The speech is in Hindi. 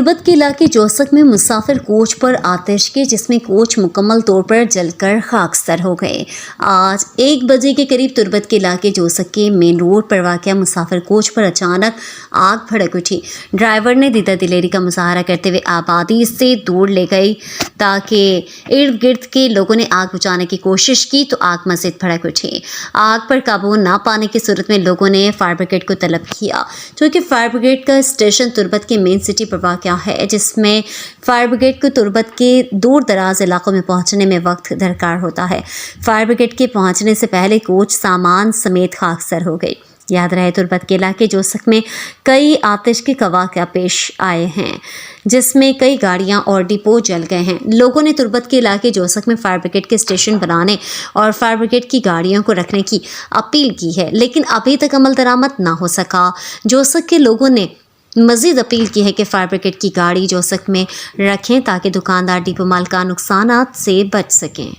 तुर्बत के इलाके जोसक में मुसाफिर कोच पर आतिशगी, जिसमें कोच मुकम्मल तौर पर जलकर खाकसर हो गए। आज 1 बजे के करीब तुर्बत के इलाके जोसक के मेन रोड पर वाक़या मुसाफिर कोच पर अचानक आग भड़क उठी। ड्राइवर ने दीदा दिलेरी का मुजाहरा करते हुए आबादी से दूर ले गई ताकि इर्द गिर्द के लोगों ने आग बुझाने की कोशिश की तो आग मज़ीद भड़क उठी। आग पर काबू ना पाने की सूरत में लोगों ने फायर ब्रिगेड को तलब किया, क्योंकि फायर ब्रिगेड का स्टेशन तुर्बत के मेन सिटी पर वाक़या है, जिसमें फायर ब्रिगेड को तुर्बत के दूर दराज इलाकों में पहुंचने में वक्त दरकार होता है। फायर ब्रिगेड के पहुंचने से पहले कोच सामान समेत खाकसर हो गई। याद रहे, तुर्बत के इलाके जोसक में कई आतिशगी का वाक़या पेश आए हैं, जिसमें कई गाड़ियां और डिपो जल गए हैं। लोगों ने तुर्बत के इलाके जोसक में फायर ब्रिगेड के स्टेशन बनाने और फायर ब्रिगेड की गाड़ियों को रखने की अपील की है, लेकिन अभी तक अमल दरामद ना हो सका। जोसक के लोगों ने मज़ीद अपील की है कि फायर ब्रिगेड की गाड़ी जोसक में रखें ताकि दुकानदार डिपो मालिकान नुकसानात से बच सकें।